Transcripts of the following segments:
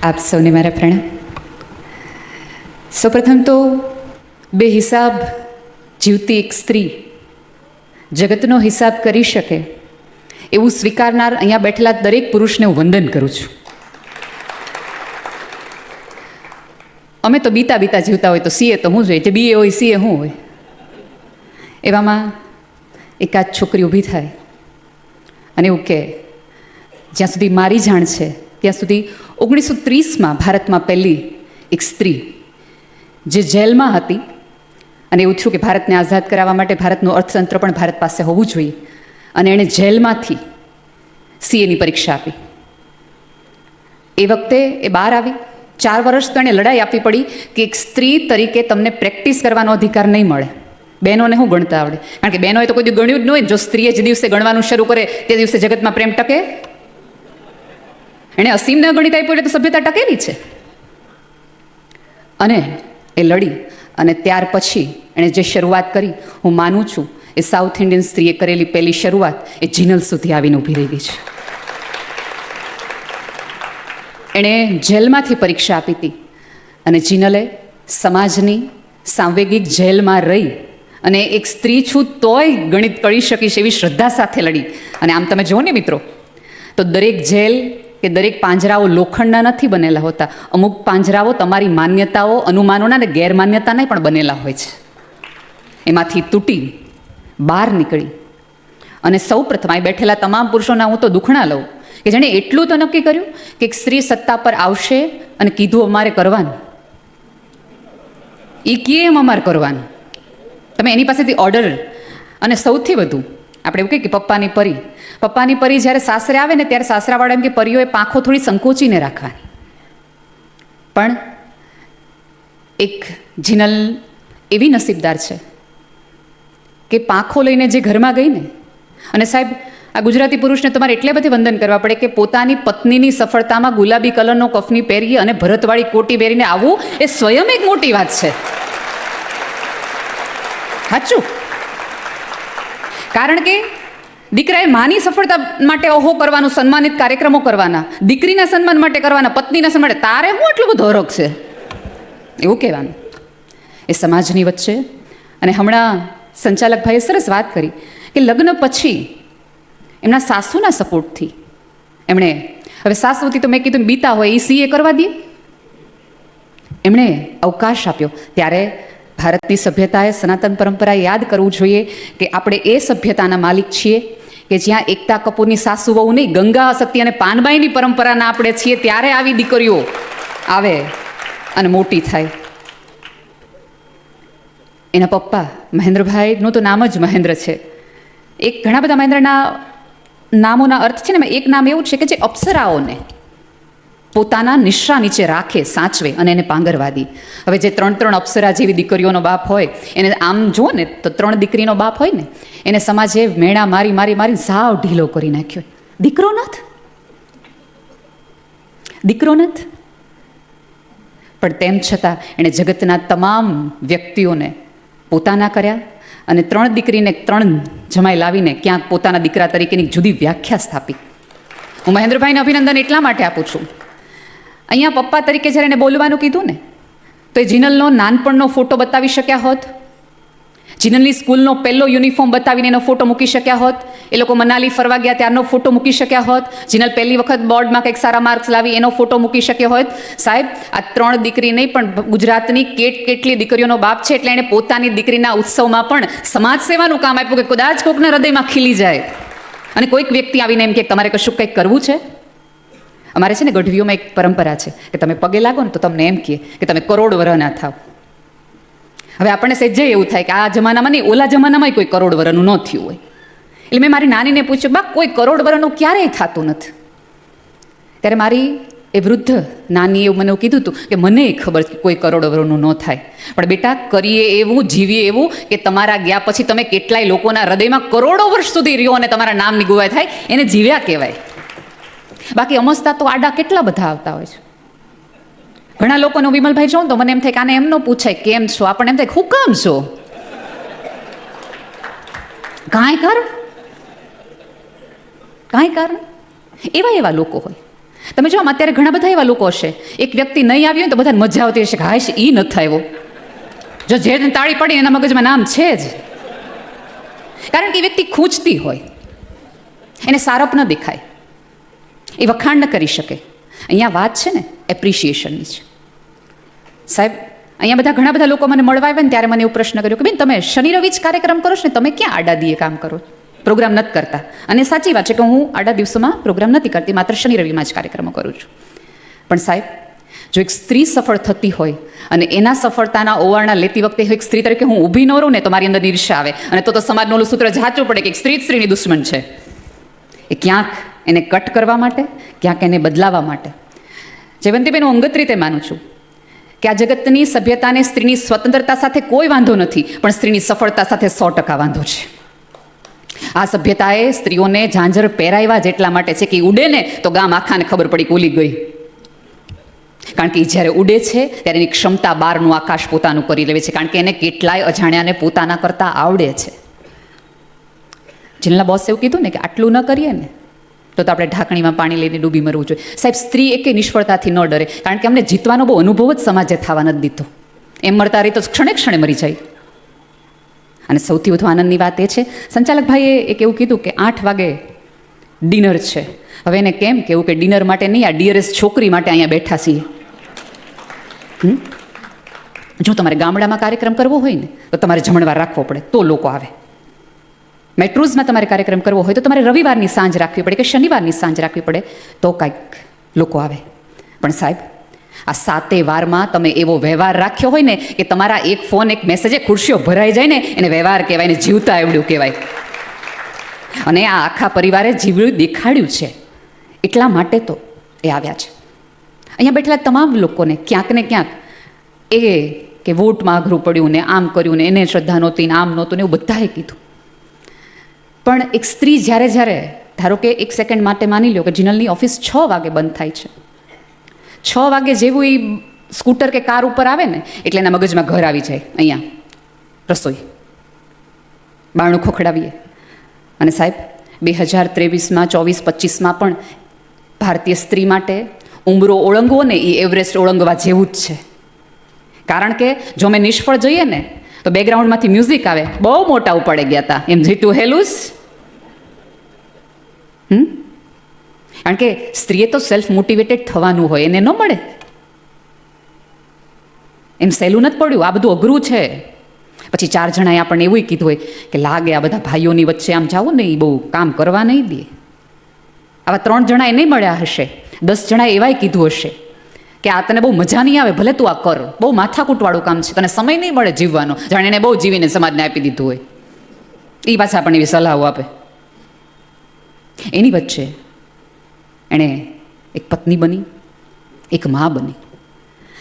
આપ સૌને મારા પ્રણામ. સૌપ્રથમ તો બે હિસાબ જીવતી એક સ્ત્રી જગતનો હિસાબ કરી શકે એવું સ્વીકારનાર અહીંયા બેઠેલા દરેક પુરુષને હું વંદન કરું છું. અમે તો બીતા બીતા જીવતા હોય તો સીએ તો હું જોઈએ, જે બીએ હોય સીએ હું હોય. એવામાં એકાદ છોકરી ઊભી થાય અને એવું કે જ્યાં સુધી મારી જાણ છે ત્યાં સુધી 1930માં ભારતમાં પહેલી એક સ્ત્રી જે જેલમાં હતી અને એવું થયું કે ભારતને આઝાદ કરાવવા માટે ભારતનું અર્થતંત્ર પણ ભારત પાસે હોવું જોઈએ, અને એણે જેલમાંથી સીએની પરીક્ષા આપી. એ વખતે એ બહાર આવી 4 વર્ષ તો એણે લડાઈ આપવી પડી કે એક સ્ત્રી તરીકે તમને પ્રેક્ટિસ કરવાનો અધિકાર નહીં મળે. બહેનોને શું ગણતા આવડે? કારણ કે બહેનોએ તો કોઈ દી ગણ્યું જ ન હોય. જો સ્ત્રીએ જે દિવસે ગણવાનું શરૂ કરે તે દિવસે જગતમાં પ્રેમ ટકે. એણે અસીમને ગણિત આપ્યું એટલે તો સભ્યતા ટકેલી છે. અને એ લડી અને ત્યાર પછી એણે જે શરૂઆત કરી, હું માનું છું એ સાઉથ ઇન્ડિયન સ્ત્રીએ કરેલી પહેલી શરૂઆત એ જીનલ સુધી આવીને ઊભી રહી ગઈ છે. એણે જેલમાંથી પરીક્ષા આપી હતી અને જીનલે સમાજની સાંવેગિક જેલમાં રહી અને એક સ્ત્રી છું તોય ગણિત કરી શકીશ એવી શ્રદ્ધા સાથે લડી. અને આમ તમે જુઓ ને મિત્રો, તો દરેક જેલ કે દરેક પાંજરાઓ લોખંડના નથી બનેલા હોતા. અમુક પાંજરાઓ તમારી માન્યતાઓ, અનુમાનોના અને ગેરમાન્યતાના પણ બનેલા હોય છે. એમાંથી તૂટી બહાર નીકળી અને સૌ પ્રથમ આ બેઠેલા તમામ પુરુષોના હું તો દુખણા લઉં કે જેણે એટલું તો નક્કી કર્યું કે એક સ્ત્રી સત્તા પર આવશે અને કીધું અમારે કરવાનું, એ કેમ અમારે કરવાનું, તમે એની પાસેથી ઓર્ડર. અને સૌથી વધુ આપણે એવું કહીએ કે પપ્પાની પરી જ્યારે સાસરે આવે ને ત્યારે સાસરાવાળા એમ કે પરીઓએ પાંખો થોડી સંકોચીને રાખવાની. પણ એક જીનલ એવી નસીબદાર છે કે પાંખો લઈને જે ઘરમાં ગઈ ને, અને સાહેબ આ ગુજરાતી પુરુષને તમારે એટલે બધી વંદન કરવા પડે કે પોતાની પત્નીની સફળતામાં ગુલાબી કલરનો કફની પહેરી અને ભરતવાળી કોટી પહેરીને આવવું એ સ્વયં એક મોટી વાત છે. સાચું. કારણ કે દીકરાએ માની સફળતા માટે ઓહો કરવાનું, સન્માનિત કાર્યક્રમો કરવાના, દીકરીના સન્માન માટે કરવાના, પત્નીના સન્માન માટે, તારે હું એટલું બધું હરખ છે એવું કહેવાનું એ સમાજની વચ્ચે. અને હમણાં સંચાલક ભાઈએ સરસ વાત કરી કે લગ્ન પછી એમના સાસુના સપોર્ટથી એમણે, હવે સાસુથી તો મેં કીધું બીતા હોય એ સીએ કરવા દે, એમણે અવકાશ આપ્યો. ત્યારે ભારતની સભ્યતાએ, સનાતન પરંપરાએ યાદ કરવું જોઈએ કે આપણે એ સભ્યતાના માલિક છીએ કે જ્યાં એકતા કપૂરની સાસુ વહુ નહીં, ગંગા સતી અને પાનબાઈની પરંપરાના આપણે છીએ. ત્યારે આવી દીકરીઓ આવે અને મોટી થાય. એના પપ્પા મહેન્દ્રભાઈનું તો નામ જ મહેન્દ્ર છે. એક ઘણા બધા મહેન્દ્રના નામોના અર્થ છે ને, એક નામ એવું છે કે જે અપ્સરાઓને પોતાના નિશ્રા નીચે રાખે, સાચવે અને એને પાંગરવા દે. હવે જે 3 અપ્સરા જેવી દીકરીઓનો બાપ હોય એને આમ જુઓ ને તો 3 દીકરીનો બાપ હોય ને એને સમાજે મેણા મારી મારી મારી સાવ ઢીલો કરી નાખ્યો. દીકરો નથ. પણ તેમ છતાં એણે જગતના તમામ વ્યક્તિઓને પોતાના કર્યા અને 3 દીકરીને 3 જમાઈ લાવીને ક્યાંક પોતાના દીકરા તરીકેની જુદી વ્યાખ્યા સ્થાપી. હું મહેન્દ્રભાઈને અભિનંદન એટલા માટે આપું છું. અહીંયા પપ્પા તરીકે જ્યારે એને બોલવાનું કીધું ને તો એ જીનલનો નાનપણનો ફોટો બતાવી શક્યા હોત, જીનલની સ્કૂલનો પહેલો યુનિફોર્મ બતાવીને એનો ફોટો મૂકી શક્યા હોત, એ લોકો મનાલી ફરવા ગયા ત્યારનો ફોટો મૂકી શક્યા હોત, જીનલ પહેલી વખત બોર્ડમાં કંઈક સારા માર્ક્સ લાવી એનો ફોટો મૂકી શક્યો હોત. સાહેબ આ 3 દીકરી નહીં પણ ગુજરાતની કેટલી દીકરીઓનો બાપ છે, એટલે એણે પોતાની દીકરીના ઉત્સવમાં પણ સમાજ સેવાનું કામ આપ્યું કે કદાચ કોઈકના હૃદયમાં ખીલી જાય અને કોઈક વ્યક્તિ આવીને એમ કે તમારે કશું કંઈક કરવું છે. અમારે છે ને ગઢવીઓમાં એક પરંપરા છે કે તમે પગે લાગો ને તો તમને એમ કહે કે તમે કરોડ વરહના થાવ. હવે આપણને સહેજે એવું થાય કે આ જમાનામાં નહીં, ઓલા જમાનામાં કોઈ કરોડ વરહનું ન થયું હોય. એટલે મેં મારી નાનીને પૂછ્યું, બા કોઈ કરોડ વરહનું ક્યારેય થતું નથી. ત્યારે મારી એ વૃદ્ધ નાની એવું મને કીધું હતું કે મને ખબર છે કે કોઈ કરોડ વરહનું ન થાય, પણ બેટા કરીએ એવું, જીવીએ એવું કે તમારા ગયા પછી તમે કેટલાય લોકોના હૃદયમાં કરોડો વર્ષ સુધી રહ્યો અને તમારા નામની ગુવાઈ થાય, એને જીવ્યા કહેવાય. બાકી અમસ્તા તો આડા કેટલા બધા આવતા હોય છે. ઘણા લોકોને વિમલભાઈ જોઉં તો મને એમ થાય કે આને એમ ન પૂછાય કેમ છો, આપણને એમ થાય હું કામ છો, કાંઈ કારણ એવા લોકો હોય. તમે જો આમ અત્યારે ઘણા બધા એવા લોકો હશે, એક વ્યક્તિ નહીં આવ્યું હોય તો બધાને મજા આવતી હશે કે હાશ એ નથી આવ્યો. જો જે તાળી પડી એના મગજમાં નામ છે જ, કારણ કે એ વ્યક્તિ ખૂંચતી હોય, એને સારપ ન દેખાય, એ વખાણ ન કરી શકે. અહીંયા વાત છે ને એપ્રિશિએશનની છે. સાહેબ અહીંયા બધા ઘણા બધા લોકો મને મળવા આવ્યા ને ત્યારે મને એવો પ્રશ્ન કર્યો કે બેન તમે શનિ રવિ જ કાર્યક્રમ કરો છો ને, તમે ક્યાં આડા દીએ કામ કરો, પ્રોગ્રામ નથી કરતા? અને સાચી વાત છે કે હું આડા દિવસોમાં પ્રોગ્રામ નથી કરતી, માત્ર શનિ રવિમાં જ કાર્યક્રમો કરું છું. પણ સાહેબ જો એક સ્ત્રી સફળ થતી હોય અને એના સફળતાના ઓવારણા લેતી વખતે એક સ્ત્રી તરીકે હું ઊભી ન રહું ને તો મારી અંદર ઈર્ષ્યા આવે, અને તો સમાજનું ઓલું સૂત્ર જાચવું પડે કે એક સ્ત્રી જ સ્ત્રીની દુશ્મન છે. એ ક્યાંક એને કટ કરવા માટે, ક્યાંક એને બદલાવા માટે. જયવંતીબેન, હું અંગત રીતે માનું છું કે આ જગતની સભ્યતાને સ્ત્રીની સ્વતંત્રતા સાથે કોઈ વાંધો નથી, પણ સ્ત્રીની સફળતા સાથે 100% વાંધો છે. આ સભ્યતાએ સ્ત્રીઓને ઝાંઝર પહેરાવ્યા જેટલા માટે છે કે ઉડે ને તો ગામ આખાને ખબર પડી કે ઉલી ગઈ. કારણ કે એ જ્યારે ઉડે છે ત્યારે એની ક્ષમતા બહારનું આકાશ પોતાનું કરી લે છે, કારણ કે એને કેટલાય અજાણ્યાને પોતાના કરતાં આવડે છે. જીલના બોસે એવું કીધું ને કે આટલું ન કરીએ ને તો આપણે ઢાંકણીમાં પાણી લઈને ડૂબી મરવું જોઈએ. સાહેબ સ્ત્રી એકે નિષ્ફળતાથી ન ડરે, કારણ કે અમને જીતવાનો બહુ અનુભવ જ સમાજે થવા નથી દીધો. એમ મરતા રહી તો ક્ષણે ક્ષણે મરી જાય. અને સૌથી વધુ આનંદની વાત એ છે, સંચાલક ભાઈએ એક એવું કીધું કે 8 વાગે ડિનર છે. હવે એને કેમ કેવું કે ડિનર માટે નહીં, આ ડિયરેસ્ટ છોકરી માટે અહીંયા બેઠા છીએ. જો તમારે ગામડામાં કાર્યક્રમ કરવો હોય ને તો તમારે જમણવાર રાખવો પડે તો લોકો આવે. મેટ્રોઝમાં તમારે કાર્યક્રમ કરવો હોય તો તમારે રવિવારની સાંજ રાખવી પડે કે શનિવારની સાંજ રાખવી પડે તો કાંઈક લોકો આવે. પણ સાહેબ આ 7 વારમાં તમે એવો વ્યવહાર રાખ્યો હોય ને કે તમારા એક ફોન એક મેસેજે ખુરશીઓ ભરાઈ જાય ને, એને વ્યવહાર કહેવાય, ને જીવતા એવડું કહેવાય. અને આ આખા પરિવારે જીવડું દેખાડ્યું છે, એટલા માટે તો એ આવ્યા છે. અહીંયા બેઠેલા તમામ લોકોને ક્યાંક ને ક્યાંક એ કે વોટમાં અઘરું પડ્યું ને આમ કર્યું ને એને શ્રદ્ધા નહોતી ને આમ નહોતું ને એવું બધાએ કીધું. પણ એક સ્ત્રી જ્યારે ધારો કે 1 સેકન્ડ માટે માની લો કે જિનલની ઓફિસ 6 વાગે બંધ થાય છે, 6 વાગે જેવું એ સ્કૂટર કે કાર ઉપર આવે ને એટલે એના મગજમાં ઘર આવી જાય, અહીંયા રસોઈ, બારણું ખોખડાવીએ. અને સાહેબ 2023માં 24-25માં પણ ભારતીય સ્ત્રી માટે ઉંબરો ઓળંગવો ને એ એવરેસ્ટ ઓળંગવા જેવું જ છે. કારણ કે જો અમે નિષ્ફળ જઈએ ને તો બેકગ્રાઉન્ડમાંથી મ્યુઝિક આવે, બહુ મોટા ઉપાડે ગયા હતા એમ જીતું હેલુસ. કારણ કે સ્ત્રીએ તો સેલ્ફ મોટિવેટેડ થવાનું હોય, એને ન મળે એમ સહેલું નથી પડ્યું, આ બધું અઘરું છે. પછી 4 જણાએ આપણને એવું કીધું હોય કે લાગે આ બધા ભાઈઓની વચ્ચે આમ જાવું ને એ બહુ કામ કરવા નહીં દે. આવા 3 જણાએ નહીં મળ્યા હશે, 10 જણાએ એવાય કીધું હશે કે આ તને બહુ મજા નહીં આવે, ભલે તું આ કર, બહુ માથાકૂટવાળું કામ છે, તને સમય નહીં મળે જીવવાનો. જાણે એને બહુ જીવીને સમાજને આપી દીધું હોય, એ પાછા આપણને એવી સલાહો આપે. એની વચ્ચે એણે એક પત્ની બની, એક મા બની.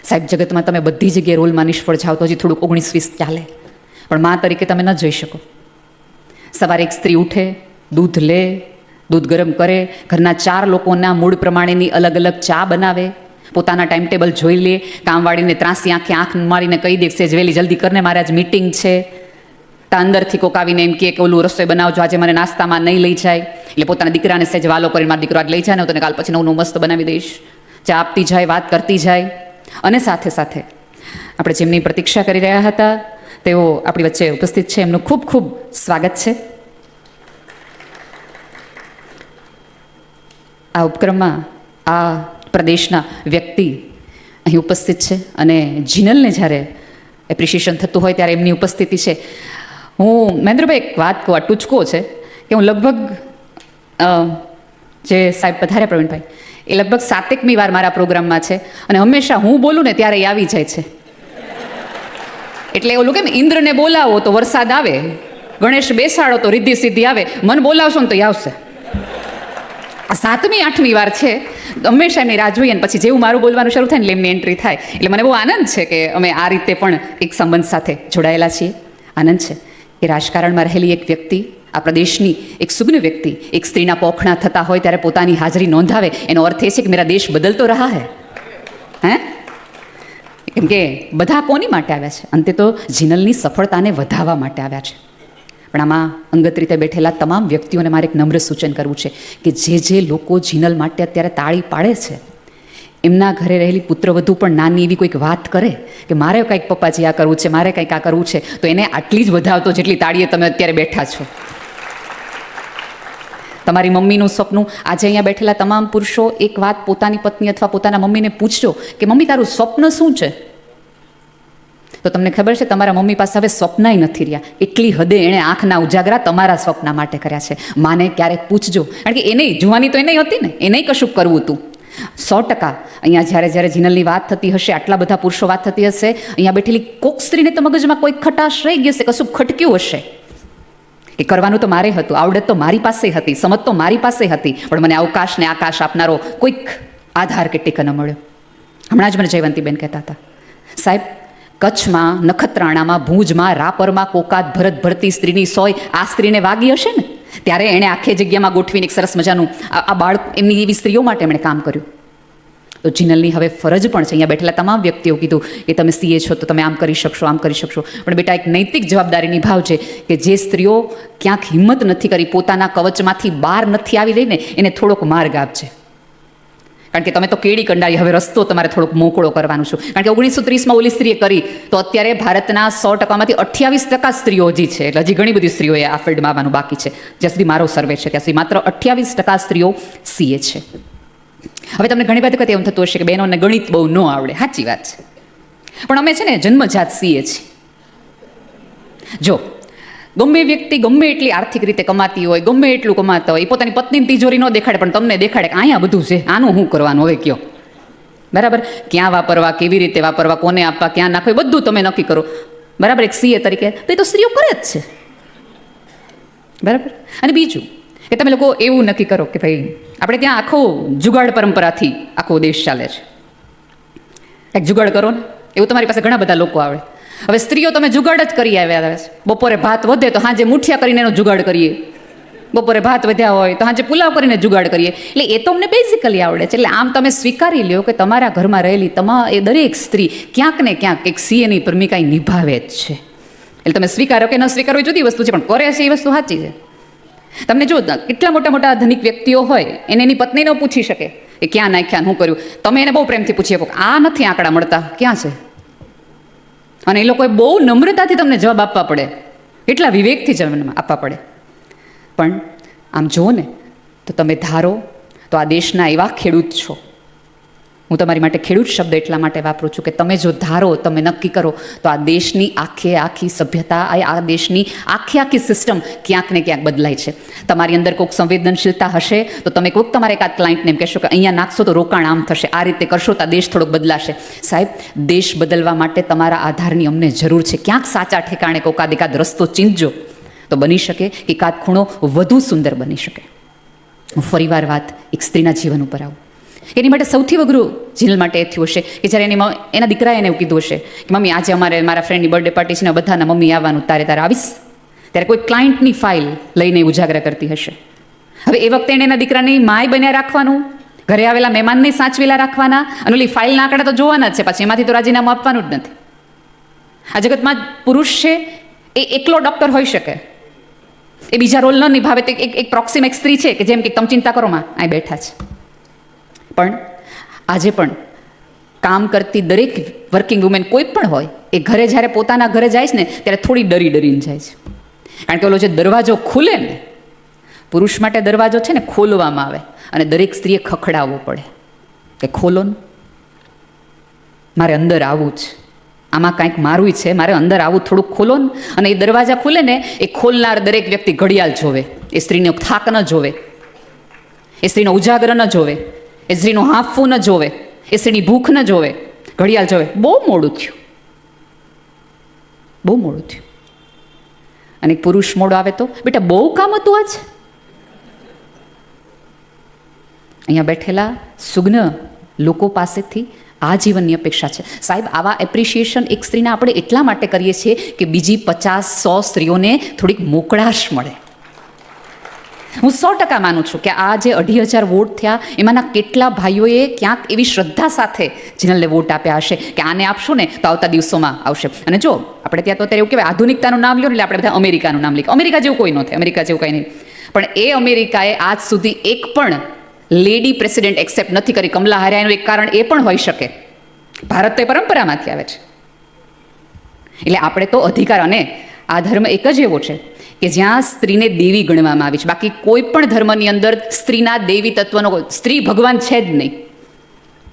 સાહેબ જગતમાં તમે બધી જગ્યાએ રોલમાં નિષ્ફળ જાઓ તો હજી થોડુંક 19-20 ચાલે, પણ મા તરીકે તમે ન જઈ શકો. સવારે એક સ્ત્રી ઉઠે, દૂધ લે, દૂધ ગરમ કરે, ઘરના 4 લોકોના મૂડ પ્રમાણેની અલગ અલગ ચા બનાવે, પોતાના ટાઈમ ટેબલ જોઈ લે, કામવાળીને ત્રાસી આંખે આંખ મારીને કહી દે છે વેલી જલ્દી કરને મારે આજ મીટિંગ છે. અંદરથી કોક આવીને એમ કહે કે ઓલું રસોઈ બનાવજો, આજે મને નાસ્તામાં નહીં લઈ જાય, એટલે પોતાના દીકરાને સહેજ વાલો કરીને મારો દીકરો આજ લઈ જાય ને તને કાલ પછી નવું મસ્ત બનાવી દઈશ. ચા આપતી જાય, વાત કરતી જાય. અને સાથે સાથે આપણે જેમની પ્રતીક્ષા કરી રહ્યા હતા તેઓ આપણી વચ્ચે ઉપસ્થિત છે, એમનું ખૂબ ખૂબ સ્વાગત છે. આ ઉપક્રમમાં આ પ્રદેશના વ્યક્તિ અહીં ઉપસ્થિત છે અને જિનલને જ્યારે એપ્રિશિએશન થતું હોય ત્યારે એમની ઉપસ્થિતિ છે. હું મહેન્દ્રભાઈ એક વાત કહું, આ ટૂચકો છે કે હું લગભગ જે સાહેબ પધાર્યા પ્રવીણભાઈ એ લગભગ 7મી વાર મારા પ્રોગ્રામમાં છે અને હંમેશા હું બોલું ને ત્યારે એ આવી જાય છે. એટલે ઓલું કેમ ઇન્દ્રને બોલાવો તો વરસાદ આવે, ગણેશ બેસાડો તો રિદ્ધિ સિદ્ધિ આવે, મન બોલાવશો ને તો એ આવશે. આ 7મી 8મી વાર છે, હંમેશા એમની રાહ જોઈએ ને પછી જેવું મારું બોલવાનું શરૂ થાય ને એટલે એમની એન્ટ્રી થાય. એટલે મને બહુ આનંદ છે કે અમે આ રીતે પણ એક સંબંધ સાથે જોડાયેલા છીએ. આનંદ છે કે રાજકારણમાં રહેલી એક વ્યક્તિ, આ પ્રદેશની એક સુગ્ન વ્યક્તિ એક સ્ત્રીના પોખણા થતા હોય ત્યારે પોતાની હાજરી નોંધાવે, એનો અર્થ એ છે કે મેરા દેશ બદલ તો રહા હે. કેમ કે બધા કોની માટે આવ્યા છે? અંતે તો જિનલની સફળતાને વધારવા માટે આવ્યા છે. પણ આમાં અંગત રીતે બેઠેલા તમામ વ્યક્તિઓને મારે એક નમ્ર સૂચન કરવું છે કે જે લોકો જીનલ માટે અત્યારે તાળી પાડે છે, એમના ઘરે રહેલી પુત્રવધુ પણ નાની એવી કોઈક વાત કરે કે મારે કંઈક પપ્પાજી આ કરવું છે, મારે કંઈક આ કરવું છે, તો એને આટલી જ વધાવતો જેટલી તાળીએ તમે અત્યારે બેઠા છો. તમારી મમ્મીનું સપનું, આજે અહીંયા બેઠેલા તમામ પુરુષો એક વાત પોતાની પત્ની અથવા પોતાના મમ્મીને પૂછજો કે મમ્મી તારું સ્વપ્ન શું છે? તો તમને ખબર છે તમારા મમ્મી પાસે હવે સ્વપ્નાય નથી રહ્યા. એટલી હદે એણે આંખના ઉજાગરા તમારા સ્વપ્ના માટે કર્યા છે. માને ક્યારેક પૂછજો, કારણ કે એને જોવાની તો એને હતી ને, એને કશું કરવું હતું. 100% અહીંયા જ્યારે જીનલની વાત થતી હશે, આટલા બધા પુરુષો વાત થતી હશે, અહીંયા બેઠેલી કોક સ્ત્રીને તો મગજમાં કોઈ ખટાશ રહી ગઈ હશે, કશું ખટક્યું હશે કે કરવાનું તો મારે હતું, આવડત તો મારી પાસે હતી, સમજ તો મારી પાસે હતી, પણ મને અવકાશ ને આકાશ આપનારો કોઈક આધાર કે ટેકો ન મળ્યો. હમણાં જ મને જયવંતીબેન કહેતા હતા, સાહેબ કચ્છમાં, નખત્રાણામાં, ભુજમાં, રાપરમાં કોકાત ભરત ભરતી સ્ત્રીની સોય આ સ્ત્રીને વાગી હશે ને, ત્યારે એણે આખી જગ્યામાં ગોઠવીને એક સરસ મજાનું આ બાળક, એમની એવી સ્ત્રીઓ માટે એમણે કામ કર્યું. તો જીનલની હવે ફરજ પણ છે, અહીંયા બેઠેલા તમામ વ્યક્તિઓ કીધું કે તમે સીએ છો તો તમે આમ કરી શકશો, આમ કરી શકશો, પણ બેટા એક નૈતિક જવાબદારી નિભાવજે કે જે સ્ત્રીઓ ક્યાંક હિંમત નથી કરી, પોતાના કવચમાંથી બહાર નથી આવી રહી ને, એને થોડોક માર્ગ આપજે. કારણ કે તમે તો કેડી કંડારી, હવે રસ્તો તમારે થોડોક મોકળો કરવાનું છું. કારણ કે 1930માં ઓલી સ્ત્રીએ કરી તો અત્યારે ભારતના 100%માંથી 28% સ્ત્રીઓ હજી છે, એટલે હજી ઘણી બધી સ્ત્રીઓએ આ ફિલ્ડમાં આવવાનું બાકી છે. જ્યાં સુધી મારો સર્વે છે ત્યાં સુધી માત્ર 28% સ્ત્રીઓ સીએ છે. હવે તમને ઘણી બધી વખત એવું થતું હશે કે બહેનોને ગણિત બહુ ન આવડે. સાચી વાત છે, પણ અમે છે ને જન્મજાત સીએ છીએ. જો ગમે વ્યક્તિ ગમે એટલી આર્થિક રીતે કમાતી હોય, ગમે એટલું કમાતા હોય, એ પોતાની પત્નીની તિજોરી ન દેખાડે, પણ તમને દેખાડે કે અહીંયા બધું છે, આનું શું કરવાનું હવે કયો, બરાબર? ક્યાં વાપરવા, કેવી રીતે વાપરવા, કોને આપવા, ક્યાં નાખવા, બધું તમે નક્કી કરો, બરાબર? એક સીએ તરીકે તો એ તો સ્ત્રીઓ કરે જ છે, બરાબર? અને બીજું કે તમે લોકો એવું નક્કી કરો કે ભાઈ આપણે ત્યાં આખો જુગાડ પરંપરાથી આખો દેશ ચાલે છે, એક જુગાડ કરો ને, એવું તમારી પાસે ઘણા બધા લોકો આવડે. હવે સ્ત્રીઓ તમે જુગાડ જ કરી આવ્યા છે. બપોરે ભાત વધે તો સાંજે મુઠિયા કરીને એનો જુગાડ કરીએ, બપોરે ભાત વધ્યા હોય તો સાંજે પુલાવ કરીને જુગાડ કરીએ. એટલે એ તો અમને બેઝિકલી આવડે છે. એટલે આમ તમે સ્વીકારી લ્યો કે તમારા ઘરમાં રહેલી એ દરેક સ્ત્રી ક્યાંક ને ક્યાંક એક સીએની ભૂમિકા નિભાવે જ છે. એટલે તમે સ્વીકારો કે ન સ્વીકારો એ જુદી વસ્તુ છે, પણ કરે છે એ વસ્તુ સાચી છે. તમને જો કેટલા મોટા મોટા ધનિક વ્યક્તિઓ હોય, એને એની પત્ની ન પૂછી શકે કે ક્યાં નાખ્યા, શું કર્યું, તમે એને બહુ પ્રેમથી પૂછી શકો આ નથી આંકડા મળતા, ક્યાં છે? અને એ લોકોએ બહુ નમ્રતાથી તમને જવાબ આપવા પડે, એટલા વિવેકથી જવાબ આપવા પડે. પણ આમ જુઓ ને તો તમે ધારો તો આ દેશના એવા ખેડૂત છો, હું તમારી માટે ખેડૂત શબ્દ એટલા માટે વાપરું છું કે તમે જો ધારો, તમે નક્કી કરો તો આ દેશની આખી સભ્યતા, આ દેશની આખી સિસ્ટમ ક્યાંક ને ક્યાંક બદલાય છે. તમારી અંદર કોઈક સંવેદનશીલતા હશે તો તમે કોઈક તમારા એકાદ ક્લાયન્ટને એમ કહેશો કે અહીંયા નાખશો તો રોકાણ આમ થશે, આ રીતે કરશો તો આ દેશ થોડોક બદલાશે. સાહેબ, દેશ બદલવા માટે તમારા આધારની અમને જરૂર છે. ક્યાંક સાચા ઠેકાણે કોકાદ એકાદ રસ્તો ચીંધજો તો બની શકે કે એકાદ ખૂણો વધુ સુંદર બની શકે. હું ફરીવાર વાત એક સ્ત્રીના જીવન ઉપર આવું. એની માટે સૌથી અઘરું જીનલ માટે એ થયું હશે કે જ્યારે એના દીકરાએ એને એવું કીધું હશે કે મમ્મી આજે મારા ફ્રેન્ડની બર્થડે પાર્ટી છે ને, બધાના મમ્મી આવવાનું, તારે આવીશ. ત્યારે કોઈ ક્લાયન્ટની ફાઇલ લઈને ઉજાગરા કરતી હશે. હવે એ વખતે એને એના દીકરાની માય બન્યા રાખવાનું, ઘરે આવેલા મહેમાનને સાચવેલા રાખવાના, અને ઓલી ફાઇલના આંકડા તો જોવાના જ છે, પાછી એમાંથી તો રાજીનામું આપવાનું જ નથી. આ જગતમાં પુરુષ છે એ એકલો ડૉક્ટર હોઈ શકે, એ બીજા રોલ ન નિભાવે તો એક પ્રોક્સિમ એક સ્ત્રી છે કે જેમ કે તમે ચિંતા કરો માં અહીં બેઠા છે. પણ આજે પણ કામ કરતી દરેક વર્કિંગ વુમેન કોઈ પણ હોય, એ ઘરે જ્યારે પોતાના ઘરે જાય છે ને ત્યારે થોડી ડરીને જાય છે. કારણ કે ઓલો જે દરવાજો ખુલે ને, પુરુષ માટે દરવાજો છે ને ખોલવામાં આવે, અને દરેક સ્ત્રીએ ખખડાવવો પડે કે ખોલો ને, મારે અંદર આવવું છે, આમાં કાંઈક મારું છે, મારે અંદર આવવું, થોડુંક ખોલો ને. અને એ દરવાજા ખુલે ને, એ ખોલનાર દરેક વ્યક્તિ ઘડિયાળ જોવે, એ સ્ત્રીનો થાક ન જોવે, એ સ્ત્રીનો ઉજાગર ન જોવે, એ સ્ત્રીનું હાંફવું ન જોવે, એ સ્ત્રીની ભૂખ ન જોવે, ઘડિયાળ જોવે. બહુ મોડું થયું, બહુ મોડું થયું. અને પુરુષ મોડો આવે તો બેટા બહુ કામ હતું આજ. અહીંયા બેઠેલા સુગ્ન લોકો પાસેથી આ જીવનની અપેક્ષા છે. સાહેબ, આવા એપ્રિશિએશન એક સ્ત્રીને આપણે એટલા માટે કરીએ છીએ કે બીજી 50-100 સ્ત્રીઓને થોડીક મોકળાશ મળે. હું 100% માનું છું કે આ જે 2,500 વોટ થયા એમાંના કેટલા ભાઈઓએ ક્યાંક એવી શ્રદ્ધા સાથે જિનલને વોટ આપ્યા હશે કે આને આપશું ને તો આવતા દિવસોમાં આવશે. અને જો આપણે ત્યાં તો અત્યારે એવું કહેવાય આધુનિકતાનું નામ લ્યો ને એટલે આપણે બધા અમેરિકાનું નામ લઈએ. અમેરિકા જેવું કોઈ ન થાય, અમેરિકા જેવું કંઈ નહીં. પણ એ અમેરિકાએ આજ સુધી એક પણ લેડી પ્રેસિડેન્ટ એક્સેપ્ટ નથી કરી. કમલા હારિયાનું એક કારણ એ પણ હોઈ શકે, ભારત તો એ પરંપરામાંથી આવે છે. એટલે આપણે તો અધિકાર, અને આ ધર્મ એક જ એવો છે કે જ્યાં સ્ત્રીને દેવી ગણવામાં આવી છે. બાકી કોઈ પણ ધર્મની અંદર સ્ત્રીના દેવી તત્વનો, સ્ત્રી ભગવાન છે જ નહીં.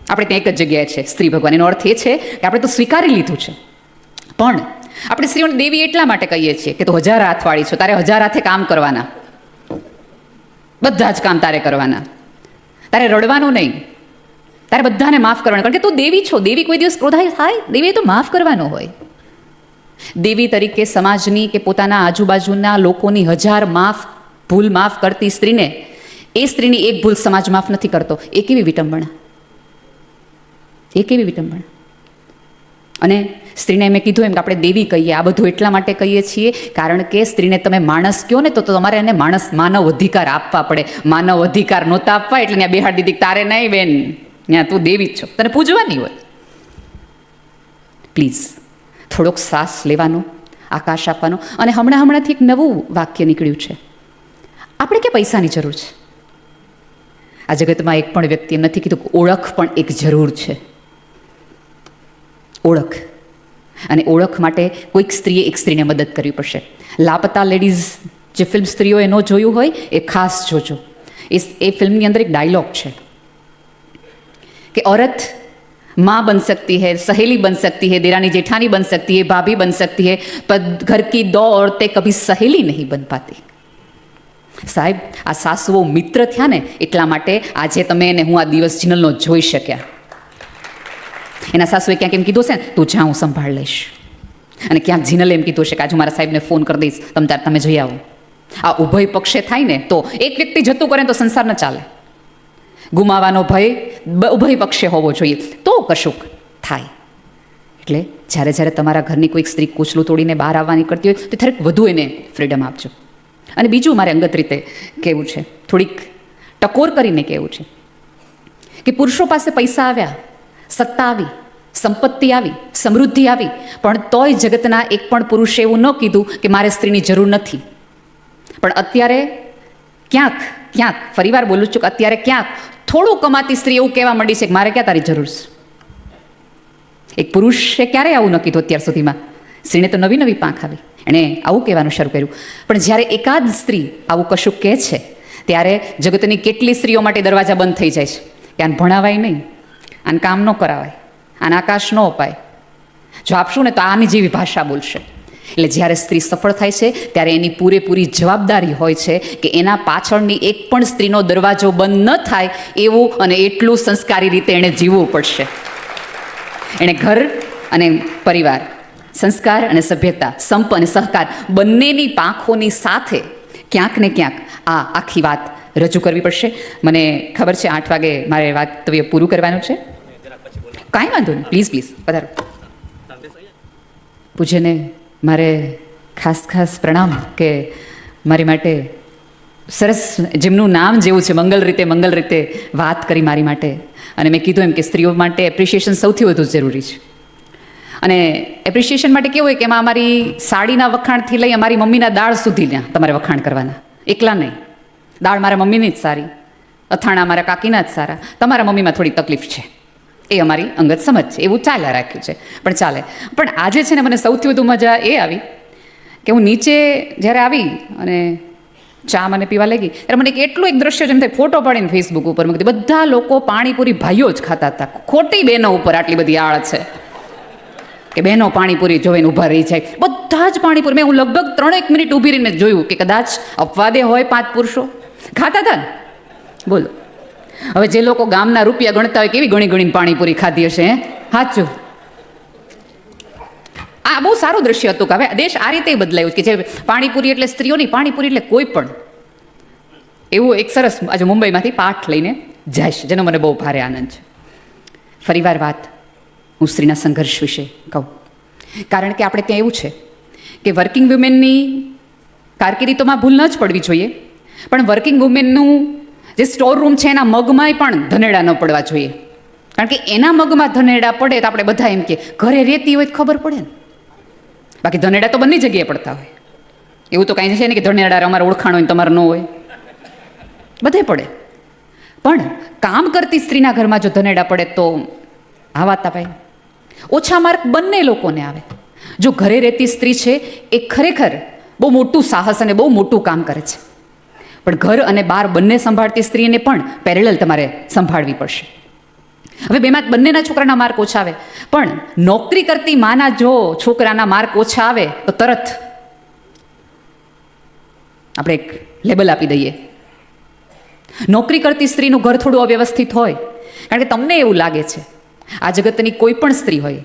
આપણે ત્યાં એક જ જગ્યાએ છે સ્ત્રી ભગવાન. એનો અર્થ એ છે કે આપણે તો સ્વીકારી લીધું છે. પણ આપણે સ્ત્રીઓને દેવી એટલા માટે કહીએ છીએ કે તું 1000 હાથવાળી છો, તારે 1000 હાથે કામ કરવાના, બધા જ કામ તારે કરવાના, તારે રડવાનું નહીં, તારે બધાને માફ કરવાનું, કારણ કે તું દેવી છો. દેવી કોઈ દિવસ ક્રોધાય થાય? દેવી તો માફ કરવાનો હોય. દેવી તરીકે સમાજની કે પોતાના આજુબાજુના લોકોની 1000 ભૂલ માફ કરતી સ્ત્રીને, એ સ્ત્રીની એક ભૂલ સમાજ માફ નથી કરતો. એ કેવી વિટંબણા, એ કેવી વિટંબણા. અને સ્ત્રીને મેં કીધું એમ કે આપણે દેવી કહીએ, આ બધું એટલા માટે કહીએ છીએ કારણ કે સ્ત્રીને તમે માણસ કહો ને તો તમારે એને માનવ અધિકાર આપવા પડે. માનવ અધિકાર નહોતા આપવા એટલે ત્યાં બેહાડી દીધી, તારે નહીં બેન, ત્યાં તું દેવી જ છો, તને પૂજવાની હોય. પ્લીઝ થોડોક શ્વાસ લેવાનો, આકાશ આપવાનો. અને હમણાંથી એક નવું વાક્ય નીકળ્યું છે, આપણે કે પૈસાની જરૂર છે. આ જગતમાં એક પણ વ્યક્તિ એમ નથી કીધું કે ઓળખ પણ એક જરૂર છે. ઓળખ, અને ઓળખ માટે કોઈક સ્ત્રીએ એક સ્ત્રીને મદદ કરવી પડશે. લાપતા લેડીઝ જે ફિલ્મ સ્ત્રીઓએ ન જોયું હોય એ ખાસ જોજો. એ ફિલ્મની અંદર એક ડાયલોગ છે કે औरत माँ बन सकती है, सहेली बन सकती है, देरानी जेठानी बन सकती है, भाभी बन सकती है, पर घर की 2 औरतें कभी सहेली नहीं बन पाती. સાહેબ, આ સાસુઓ મિત્ર થયા ને એટલા માટે આજે તમે ને હું આ દિવસ જિનલનો જોઈ શક્યા. એના સાસુએ ક્યાંક એમ કીધું છે ને, તું જા હું સંભાળ લઈશ. અને ક્યાંક જિનલે એમ કીધું છે કે આજે મારા સાહેબને ફોન કરી દઈશ, તમે જઈ આવો. આ ઉભય પક્ષે થાય ને તો એક વ્યક્તિ જતું કરે તો સંસાર ન ચાલે. ગુમાવાનો ભય ઉભય પક્ષે હોવો જોઈએ તો કશુંક થાય. એટલે જ્યારે તમારા ઘરની કોઈક સ્ત્રી કૂચલું તોડીને બહાર આવવાની કરતી હોય તો થોડીક વધુ એને ફ્રીડમ આપજો. અને બીજું મારે અંગત રીતે કહેવું છે, થોડીક ટકોર કરીને કહેવું છે કે પુરુષો પાસે પૈસા આવ્યા, સત્તા આવી, સંપત્તિ આવી, સમૃદ્ધિ આવી, પણ તોય જગતના એક પણ પુરુષે એવું ન કીધું કે મારે સ્ત્રીની જરૂર નથી. પણ અત્યારે ક્યાંક ફરીવાર બોલું છું કે અત્યારે ક્યાંક થોડું કમાતી સ્ત્રી એવું કહેવા માંડી છે કે મારે ક્યાં તારી જરૂર છે. એક પુરુષે ક્યારેય આવું ન કીધું અત્યાર સુધીમાં. સ્ત્રીને તો નવી પાંખ આવી, એણે આવું કહેવાનું શરૂ કર્યું. પણ જ્યારે એકાદ સ્ત્રી આવું કશું કહે છે ત્યારે જગતની કેટલી સ્ત્રીઓ માટે દરવાજા બંધ થઈ જાય છે કે આને ભણાવાય નહીં, આને કામ ન કરાવાય, આને આકાશ ન અપાય, જો આપશું ને તો આની જેવી ભાષા બોલશે. એટલે જ્યારે સ્ત્રી સફળ થાય છે ત્યારે એની પૂરેપૂરી જવાબદારી હોય છે કે એના પાછળની એક પણ સ્ત્રીનો દરવાજો બંધ ન થાય એવું અને એટલું સંસ્કારી રીતે એણે જીવવું પડશે. એણે ઘર અને પરિવાર, સંસ્કાર અને સભ્યતા, સંપ અને સહકાર બંનેની પાંખોની સાથે ક્યાંક ને ક્યાંક આ આખી વાત રજૂ કરવી પડશે. મને ખબર છે 8 વાગે મારે વાતવ્ય પૂરું કરવાનું છે. કાંઈ વાંધો નહીં, પ્લીઝ પધારો. પૂજ્યને મારે ખાસ પ્રણામ કે મારી માટે સરસ, જેમનું નામ જેવું છે, મંગલ રીતે વાત કરી મારી માટે. અને મેં કીધું એમ કે સ્ત્રીઓ માટે એપ્રિશિએશન સૌથી વધુ જરૂરી છે. અને એપ્રિશિએશન માટે કેવું હોય કે એમાં અમારી સાડીના વખાણથી લઈ અમારી મમ્મીના દાળ સુધીના તમારે વખાણ કરવાના, એકલા નહીં. દાળ મારા મમ્મીની જ સારી, અથાણા મારા કાકીના જ સારા, તમારા મમ્મીમાં થોડી તકલીફ છે, એ અમારી અંગત સમજ છે, એવું ચાલ્યા રાખ્યું છે, પણ ચાલે. પણ આજે છે ને મને સૌથી વધુ મજા એ આવી કે હું નીચે જ્યારે આવી અને ચા મને પીવા લાગી ત્યારે મને એટલું એક દ્રશ્ય જેમ થાય, ફોટો પાડીને ફેસબુક ઉપર મૂકી, બધા લોકો પાણીપુરી ભાઈઓ જ ખાતા હતા. ખોટી બહેનો ઉપર આટલી બધી આળ છે કે બહેનો પાણીપુરી જોઈને ઊભા રહી જાય, બધા જ પાણીપુરી. હું લગભગ 3 મિનિટ ઊભી રહીને જોયું કે કદાચ અપવાદે હોય 5 પુરુષો ખાતા હતા ને. બોલો, હવે જે લોકો ગામના રૂપિયા ગણતા હોય કેવી ગણીને પાણીપુરી ખાધી હશે, સાચું. આ બહુ સારું દ્રશ્ય હતું કે હવે દેશ આ રીતે બદલાયું કે જે પાણીપુરી એટલે સ્ત્રીઓની, પાણીપુરી એટલે કોઈ પણ. એવું એક સરસ આજે મુંબઈમાંથી પાઠ લઈને જઈશ જેનો મને બહુ ભારે આનંદ છે. ફરીવાર વાત હું સ્ત્રીના સંઘર્ષ વિશે કહું, કારણ કે આપણે ત્યાં એવું છે કે વર્કિંગ વુમેનની કારકિર્દીમાં ભૂલ ન જ પડવી જોઈએ, પણ વર્કિંગ વુમેનનું જે સ્ટોર રૂમ છે એના મગમાંય પણ ધનેડા ન પડવા જોઈએ. કારણ કે એના મગમાં ધનેડા પડે તો આપણે બધા એમ કે ઘરે રહેતી હોય તો ખબર પડે ને. બાકી ધનેડા તો બંને જગ્યાએ પડતા હોય. એવું તો કાંઈ છે ને કે ધનેડા અમારે ઓળખાણ હોય તમારે ન હોય, બધે પડે. પણ કામ કરતી સ્ત્રીના ઘરમાં જો ધનેડા પડે તો આ વાત ભાઈ ઓછા માર્ક બંને લોકોને આવે. જો ઘરે રહેતી સ્ત્રી છે એ ખરેખર બહુ મોટું સાહસ અને બહુ મોટું કામ કરે છે. પણ ઘર અને બહાર બંને સંભાળતી સ્ત્રીને પણ પેરેલલ તમારે સંભાળવી પડશે. હવે બેમાં બંનેના છોકરાના માર્ક ઓછા આવે, પણ નોકરી કરતી માના જો છોકરાના માર્ક ઓછા આવે તો તરત આપણે એક લેબલ આપી દઈએ. નોકરી કરતી સ્ત્રીનું ઘર થોડું અવ્યવસ્થિત હોય, કારણ કે તમને એવું લાગે છે, આ જગતની કોઈ પણ સ્ત્રી હોય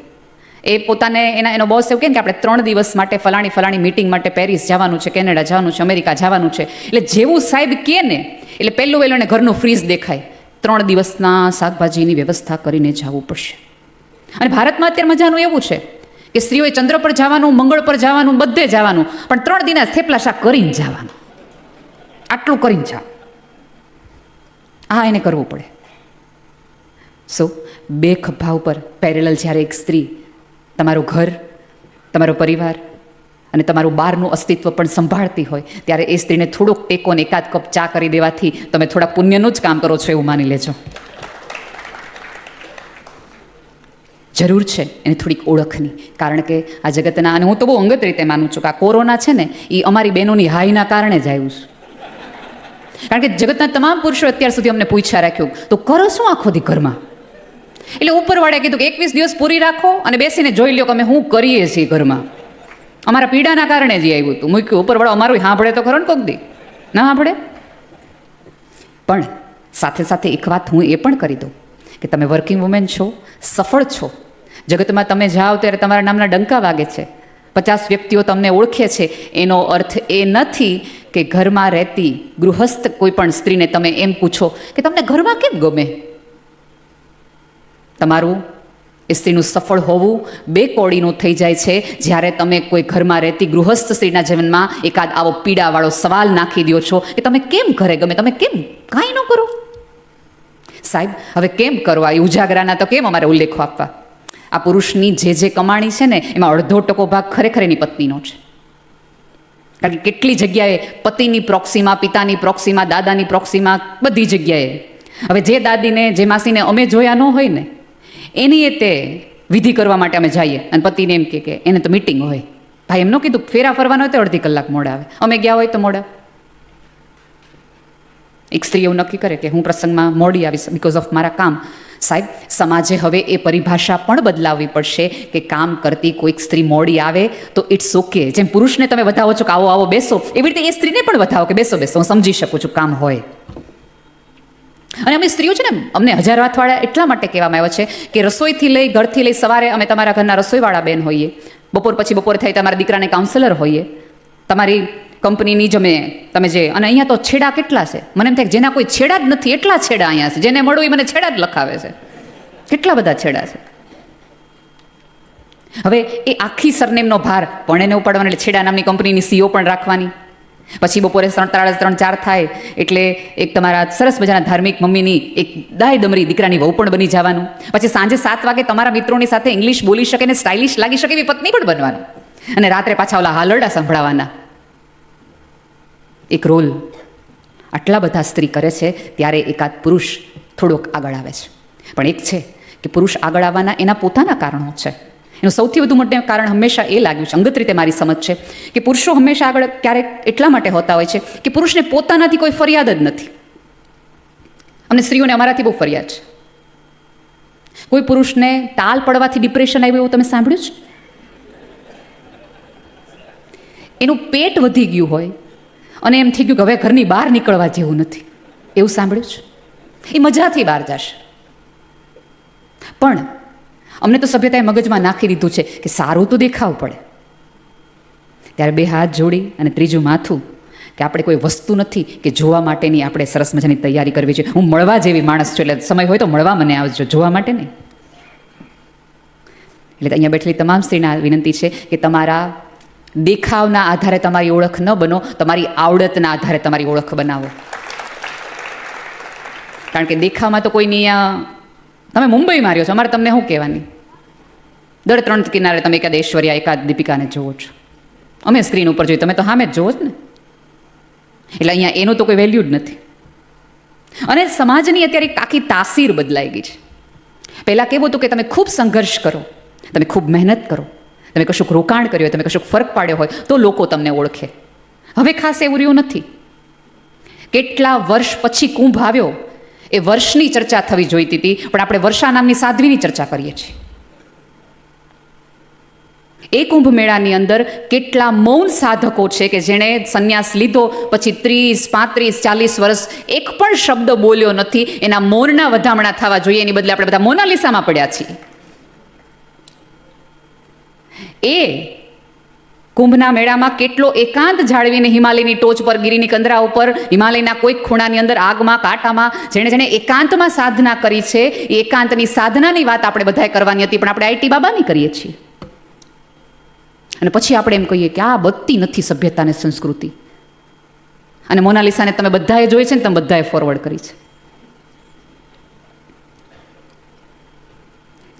એ પોતાને એનો બોસ એવું કહે કે આપણે 3 દિવસ માટે ફલાણી મીટિંગ માટે પેરિસ જવાનું છે, કેનેડા જવાનું છે, અમેરિકા જવાનું છે. એટલે જેવું સાહેબ કહે ને એટલે પહેલું એને ઘરનું ફ્રીજ દેખાય. 3 દિવસના શાકભાજીની વ્યવસ્થા કરીને જવું પડશે. અને ભારતમાં અત્યારે મજાનું એવું છે કે સ્ત્રીઓએ ચંદ્ર પર જવાનું, મંગળ પર જવાનું, બધે જવાનું, પણ 3 દિના થેપલા શાક કરીને જવાનું. આટલું કરીને જાવ, આ એને કરવું પડે. સો 2 ખભા ઉપર પેરેલલ જ્યારે એક સ્ત્રી તમારું ઘર, તમારો પરિવાર અને તમારું બહારનું અસ્તિત્વ પણ સંભાળતી હોય ત્યારે એ સ્ત્રીને થોડોક ટેકો ને એકાદ કપ ચા કરી દેવાથી તમે થોડા પુણ્યનું જ કામ કરો છો એવું માની લેજો. જરૂર છે એની થોડીક ઓળખની, કારણ કે આ જગતના, અને હું તો બહુ અંગત રીતે માનું છું કે આ કોરોના છે ને એ અમારી બહેનોની હાઈના કારણે જ આવ્યું છે. કારણ કે જગતના તમામ પુરુષો અત્યાર સુધી અમને પૂછ્યા રાખ્યું તો કરો શું આખો દી ઘરમાં? એટલે ઉપરવાળે કીધું કે 21 દિવસ પૂરી રાખો અને બેસીને જોઈ લો કે અમે શું કરીએ છીએ ઘરમાં. અમારા પીડાના કારણે જ આવ્યું હતું. મૂક્યું ઉપરવાળો અમારું સાંભળે તો ખરો ને કોક દી, ના સાંભળે. પણ સાથે સાથે એક વાત હું એ પણ કરી દઉં કે તમે વર્કિંગ વુમેન છો, સફળ છો, જગતમાં તમે જાઓ ત્યારે તમારા નામના ડંકા વાગે છે, 50 વ્યક્તિઓ તમને ઓળખે છે. એનો અર્થ એ નથી કે ઘરમાં રહેતી ગૃહસ્થ કોઈ પણ સ્ત્રીને તમે એમ પૂછો કે તમને ઘરમાં કેમ ગમે. તમારું એ સ્ત્રીનું સફળ હોવું 2 કોડીનું થઈ જાય છે જ્યારે તમે કોઈ ઘરમાં રહેતી ગૃહસ્થ સ્ત્રીના જીવનમાં એકાદ આવો પીડાવાળો સવાલ નાખી દો છો કે તમે કેમ ઘરે ગમે, તમે કેમ કાંઈ ન કરો. સાહેબ હવે કેમ કરવા, એ ઉજાગરાના તો કેમ અમારે ઉલ્લેખો આપવા. આ પુરુષની જે કમાણી છે ને એમાં 1/2% ભાગ ખરેખર એની પત્નીનો છે. કારણ કે કેટલી જગ્યાએ પતિની પ્રોક્સીમાં, પિતાની પ્રોક્સીમાં, દાદાની પ્રોક્સીમાં, બધી જગ્યાએ. હવે જે દાદીને, જે માસીને અમે જોયા ન હોય ને એની તે વિધિ કરવા માટે અમે જઈએ અને પતિને એમ કે એને તો મીટિંગ હોય. ભાઈ એમ ન કીધું ફેરા ફરવાનો હોય તો 1/2 કલાક મોડા આવે, અમે ગયા હોય તો મોડા. એક સ્ત્રી એવું નક્કી કરે કે હું પ્રસંગમાં મોડી આવીશ બિકોઝ ઓફ મારા કામ. સાહેબ સમાજે હવે એ પરિભાષા પણ બદલાવવી પડશે કે કામ કરતી કોઈક સ્ત્રી મોડી આવે તો ઇટ્સ ઓકે. જેમ પુરુષને તમે વધાવો છો કે આવો આવો બેસો, એવી રીતે એ સ્ત્રીને પણ વધાવો કે બેસો બેસો, હું સમજી શકું છું કામ હોય. અને અમે સ્ત્રીઓ છે ને, અમને 1000 વાતવાળા એટલા માટે કહેવામાં આવ્યો છે કે રસોઈથી લઈ, ઘરથી લઈ, સવારે અમે તમારા ઘરના રસોઈવાળા બેન હોઈએ, બપોર પછી બપોરે થાય તમારા દીકરાને કાઉન્સેલર હોઈએ, તમારી કંપનીની તમે જે, અને અહીંયા તો છેડા કેટલા છે, મને એમ થાય કે જેના કોઈ છેડા જ નથી એટલા છેડા અહીંયા છે, જેને મળું એ મને છેડા જ લખાવે છે, કેટલા બધા છેડા છે. હવે એ આખી સરનેમનો ભાર પણ એને ઉપાડવાનો, એટલે છેડા નામની કંપનીની સીઓ પણ રાખવાની. પછી બપોરે 3:30-4 થાય એટલે એક તમારા સરસ મજાના ધાર્મિક મમ્મીની એક દાય દમરી દીકરાની વહુ પણ બની જવાનું. પછી સાંજે 7 વાગે તમારા મિત્રોની સાથે ઇંગ્લિશ બોલી શકે ને સ્ટાઇલિશ લાગી શકે એવી પત્ની પણ બનવાનું. અને રાત્રે પાછા ઓલા હાલરડા સંભળાવવાના. એક રોલ આટલા બધા સ્ત્રી કરે છે ત્યારે એકાદ પુરુષ થોડોક આગળ આવે છે. પણ એક છે કે પુરુષ આગળ આવવાના એના પોતાના કારણો છે. એનું સૌથી વધુ મોટું કારણ હંમેશા એ લાગ્યું છે, અંગત રીતે મારી સમજ છે, કે પુરુષો હંમેશા આગળ ક્યારેક એટલા માટે હોતા હોય છે કે પુરુષને પોતાનાથી કોઈ ફરિયાદ જ નથી. અમને સ્ત્રીઓને અમારાથી બહુ ફરિયાદ છે. કોઈ પુરુષને તાલ પડવાથી ડિપ્રેશન આવ્યું એવું તમે સાંભળ્યું છે? એનું પેટ વધી ગયું હોય અને એમ થઈ ગયું કે હવે ઘરની બહાર નીકળવા જેવું નથી, એવું સાંભળ્યું છે? એ મજાથી બહાર જશે, પણ અમને તો સભ્યતાએ મગજમાં નાખી દીધું છે કે સારું તો દેખાવું પડે. ત્યારે 2 હાથ જોડી અને ત્રીજું માથું કે આપણે કોઈ વસ્તુ નથી કે જોવા માટેની આપણે સરસ મજાની તૈયારી કરવી છે. હું મળવા જેવી માણસ છું, એટલે સમય હોય તો મળવા મને આવજો, જોવા માટે નહીં. એટલે અહીંયા બેઠેલી તમામ સ્ત્રીને વિનંતી છે કે તમારા દેખાવના આધારે તમારી ઓળખ ન બનો, તમારી આવડતના આધારે તમારી ઓળખ બનાવો. કારણ કે દેખાવમાં તો કોઈની તમે મુંબઈ માર્યો છો, અમારે તમને શું કહેવાની? દર 3 કિનારે તમે એકાદ ઐશ્વર્યા, એકાદ દીપિકાને જોવો છો. અમે સ્ક્રીન ઉપર જોઈએ, તમે તો સામે જ જોવો જ ને. એટલે અહીંયા એનું તો કોઈ વેલ્યુ જ નથી. અને સમાજની અત્યારે એક આખી તાસીર બદલાઈ ગઈ છે. પહેલાં કેવું હતું કે તમે ખૂબ સંઘર્ષ કરો, તમે ખૂબ મહેનત કરો, તમે કશુંક રોકાણ કર્યું હોય, તમે કશુંક ફરક પાડ્યો હોય તો લોકો તમને ઓળખે. હવે ખાસ એવું રહ્યું નથી. કેટલા વર્ષ પછી કુંભ આવ્યો એ વર્ષની ચર્ચા થવી જોઈતી હતી, પણ આપણે વર્ષા નામની સાધ્વીની ચર્ચા કરીએ છીએ. એ કુંભ મેળાની અંદર કેટલા મૌન સાધકો છે કે જેણે સંન્યાસ લીધો પછી 30, 35, 40 વર્ષ એક પણ શબ્દ બોલ્યો નથી. એના મૌનના વધામણા થવા જોઈએ, એની બદલે આપણે બધા મોનાલિસામાં પડ્યા છીએ. એ કુંભના મેળામાં કેટલો એકાંત જાળવીને હિમાલયની ટોચ પર, ગિરિની કંદરા ઉપર, હિમાલયના કોઈક ખૂણાની અંદર, આગમાં, કાંટામાં જેણે જેણે એકાંતમાં સાધના કરી છે, એ એકાંતની સાધનાની વાત આપણે બધાએ કરવાની હતી, પણ આપણે આઈટી બાબાની કરીએ છીએ. અને પછી આપણે એમ કહીએ કે આ બત્તી નથી સભ્યતા અને સંસ્કૃતિ. અને મોનાલિસાને તમે બધાએ જોઈ છે ને, તમે બધાએ ફોરવર્ડ કરી છે.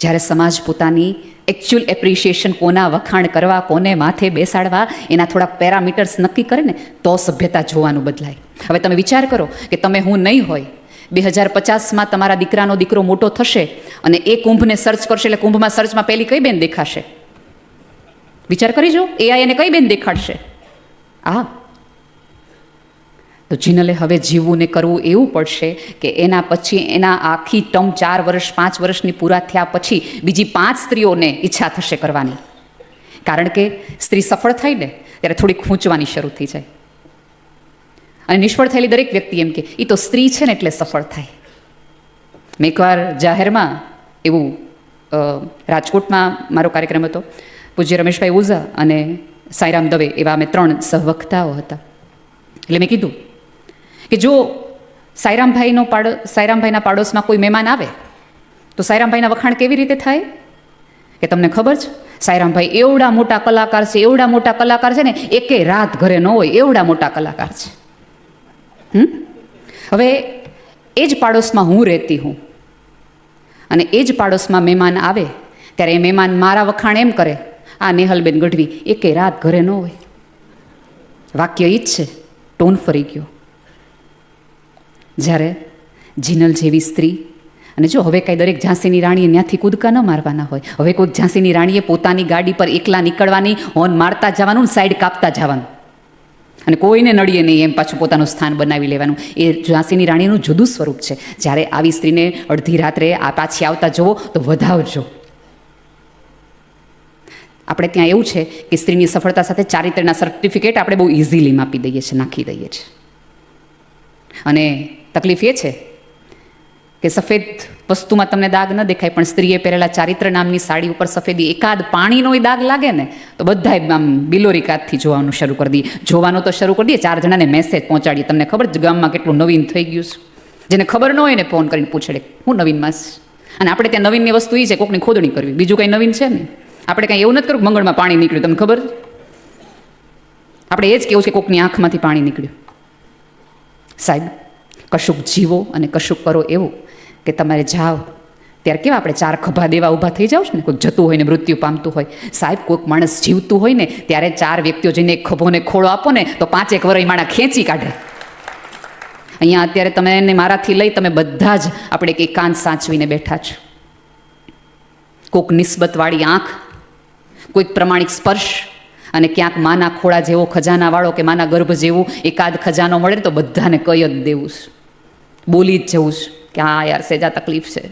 જ્યારે સમાજ પોતાની એકચ્યુઅલ એપ્રિશિએશન, કોના વખાણ કરવા, કોને માથે બેસાડવા, એના થોડાક પેરામીટર્સ નક્કી કરે ને, તો સભ્યતા જોવાનું બદલાય. હવે તમે વિચાર કરો કે તમે હું નહીં હોય, 2050માં તમારા દીકરાનો દીકરો મોટો થશે અને એ કુંભને સર્ચ કરશે, એટલે કુંભમાં સર્ચમાં પહેલી કઈ બેન દેખાશે? વિચાર કરી જો, એઆઈ એને કઈ બેન દેખાડશે? તો જીનલે હવે જીવવું ને કરવું એવું પડશે કે એના પછી એના આખી ટર્મ 4 વર્ષ 5 વર્ષની પૂરા થયા પછી બીજી 5 સ્ત્રીઓને ઈચ્છા થશે કરવાની. કારણ કે સ્ત્રી સફળ થાય ને ત્યારે થોડી ખૂંચવાની શરૂ થઈ જાય. અને નિષ્ફળ થયેલી દરેક વ્યક્તિ એમ કે એ તો સ્ત્રી છે ને એટલે સફળ થાય. મેં એકવાર જાહેરમાં એવું, રાજકોટમાં મારો કાર્યક્રમ હતો, પૂજ્ય રમેશભાઈ ઓઝા અને સાંઈરામ દવે એવા અમે 3 સહવક્તાઓ હતા. એટલે મેં કીધું કે જો સાંઈરામભાઈના પાડોશમાં કોઈ મહેમાન આવે તો સાંઈરામભાઈના વખાણ કેવી રીતે થાય? કે તમને ખબર છે, સાંઈરામભાઈ એવડા મોટા કલાકાર છે, એવડા મોટા કલાકાર છે ને, એકે રાત ઘરે ન હોય એવડા મોટા કલાકાર છે. હવે એ જ પાડોશમાં હું રહેતી હું, અને એ જ પાડોશમાં મહેમાન આવે ત્યારે એ મહેમાન મારા વખાણ એમ કરે, આ નેહલબેન ગઢવી એકે રાત ઘરે ન હોય. વાક્ય ઈ જ છે, ટોન ફરી ગયો. જ્યારે જીનલ જેવી સ્ત્રી, અને જો હવે કાંઈ દરેક ઝાંસીની રાણીએ ત્યાંથી કૂદકા ન મારવાના હોય, હવે કોઈક ઝાંસીની રાણીએ પોતાની ગાડી પર એકલા નીકળવાની, હોર્ન મારતા જવાનું, સાઈડ કાપતા જવાનું, અને કોઈને નડીએ નહીં એમ પાછું પોતાનું સ્થાન બનાવી લેવાનું. એ ઝાંસીની રાણીનું જુદું સ્વરૂપ છે. જ્યારે આવી સ્ત્રીને અડધી રાત્રે પાછી આવતા જુઓ તો વધાવજો. આપણે ત્યાં એવું છે કે સ્ત્રીની સફળતા સાથે ચારિત્ર્યના સર્ટિફિકેટ આપણે બહુ ઇઝીલી માપી દઈએ છીએ, નાખી દઈએ છીએ. અને તકલીફ એ છે કે સફેદ વસ્તુમાં તમને દાગ ન દેખાય, પણ સ્ત્રીએ પહેરેલા ચારિત્ર નામની સાડી ઉપર સફેદી એકાદ પાણીનો દાગ લાગે ને તો બધાય આમ બિલોરી કાતથી જોવાનું શરૂ કરી દઈએ. જોવાનું તો શરૂ કરી દઈએ, 4 જણાને મેસેજ પહોંચાડીએ, તમને ખબર છે ગામમાં કેટલું નવીન થઈ ગયું છે. જેને ખબર ન હોય ને ફોન કરીને પૂછે હું નવીનમાં. અને આપણે ત્યાં નવીનની વસ્તુ એ છે કોકની ખોદણી કરવી, બીજું કંઈ નવીન છે ને. આપણે કાંઈ એવું નથી કરવું મંગળમાં પાણી નીકળ્યું, તમને ખબર? આપણે એ જ કેવું છે કે કોકની આંખમાંથી પાણી નીકળ્યું. સાહેબ, કશુંક જીવો અને કશુંક કરો એવું કે તમારે જાઓ ત્યારે કેવા આપણે 4 ખભા દેવા ઊભા થઈ જાવ છો ને, કોઈક જતું હોય ને મૃત્યુ પામતું હોય. સાહેબ, કોઈક માણસ જીવતું હોય ને ત્યારે 4 વ્યક્તિઓ જઈને એક ખભોને ખોળો આપો ને તો 5 એક વરય માણા ખેંચી કાઢે. અહીંયા અત્યારે તમે એને મારાથી લઈ તમે બધા જ આપણે એક એકાંત સાચવીને બેઠા છો. કોઈક નિસ્બતવાળી આંખ, કોઈક પ્રમાણિક સ્પર્શ, અને ક્યાંક માના ખોળા જેવો ખજાનાવાળો કે માના ગર્ભ જેવું એકાદ ખજાનો મળે તો બધાને કહી જ દેવું છે, બોલી જ જવું છે કે હા યાર સેજા તકલીફ છે,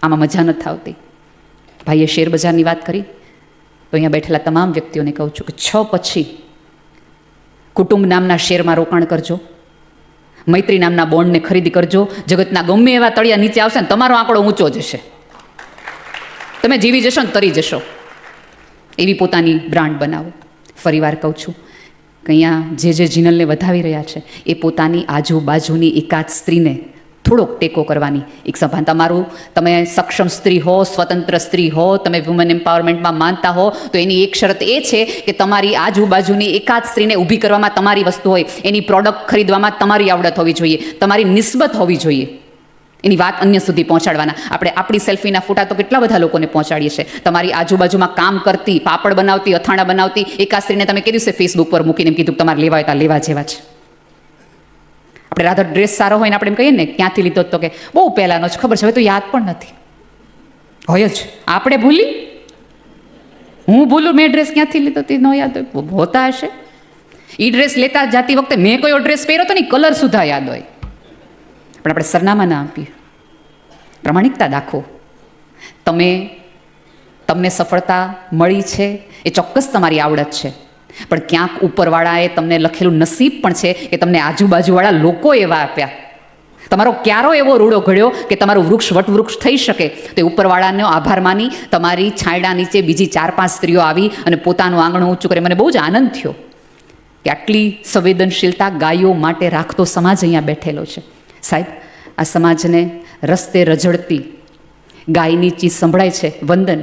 આમાં મજા નથી આવતી. ભાઈએ શેર બજારની વાત કરી તો અહીંયા બેઠેલા તમામ વ્યક્તિઓને કહું છું કે 6 પછી કુટુંબ નામના શેરમાં રોકાણ કરજો, મૈત્રી નામના બોન્ડને ખરીદી કરજો. જગતના ગમે એવા તળિયા નીચે આવશે ને તમારો આંકડો ઊંચો જશે, તમે જીવી જશો ને તરી જશો. એવી પોતાની બ્રાન્ડ બનાવો. ફરીવાર કહું છું કે અહીંયા જે જીનલને વધાવી રહ્યા છે એ પોતાની આજુબાજુની એકાદ સ્ત્રીને થોડોક ટેકો કરવાની એક સભાન. તમારું તમે સક્ષમ સ્ત્રી હો, સ્વતંત્ર સ્ત્રી હો, તમે વુમન એમ્પાવરમેન્ટમાં માનતા હો, તો એની એક શરત એ છે કે તમારી આજુબાજુની એકાદ સ્ત્રીને ઊભી કરવામાં તમારી વસ્તુ હોય, એની પ્રોડક્ટ ખરીદવામાં તમારી આવડત હોવી જોઈએ, તમારી નિસ્બત હોવી જોઈએ, એની વાત અન્ય સુધી પહોંચાડવાના. આપણે આપણી સેલ્ફીના ફોટા તો કેટલા બધા લોકોને પહોંચાડીએ છીએ. તમારી આજુબાજુમાં કામ કરતી, પાપડ બનાવતી, અથાણા બનાવતી એકાદ સ્ત્રીને તમે કીધું છે ફેસબુક પર મૂકીને એમ કીધું તમારે લેવા હોય તો લેવા જેવા છે. આપણે રાધર ડ્રેસ સારો હોય ને આપણે એમ કહીએ ને ક્યાંથી લીધો તો કે બહુ પહેલાંનો જ, ખબર છે હવે તો યાદ પણ નથી હોય જ. આપણે ભૂલી, હું ભૂલું મેં ડ્રેસ ક્યાંથી લીધો તે ન યાદ હોય, હોતા હશે. એ ડ્રેસ લેતા જાતી વખતે મેં કયો ડ્રેસ પહેર્યો તો ને કલર સુધા યાદ હોય, પણ આપણે સરનામા ના આપીએ. પ્રમાણિકતા દાખવો. તમને સફળતા મળી છે એ ચોક્કસ તમારી આવડત છે, પણ ક્યાંક ઉપરવાળાએ તમને લખેલું નસીબ પણ છે કે તમને આજુબાજુવાળા લોકો એવા આપ્યા. તમારો ક્યારો એવો રૂડો ઘડ્યો કે તમારું વૃક્ષ વટવૃક્ષ થઈ શકે, તો એ ઉપરવાળાનો આભાર માની તમારી છાંયડા નીચે બીજી 4-5 સ્ત્રીઓ આવી અને પોતાનું આંગણું ઊંચું કરે. મને બહુ જ આનંદ થયો કે આટલી સંવેદનશીલતા ગાયો માટે રાખતો સમાજ અહીંયા બેઠેલો છે. સાહેબ, આ સમાજને રસ્તે રઝળતી ગાયની ચીજ સંભળાય છે, વંદન,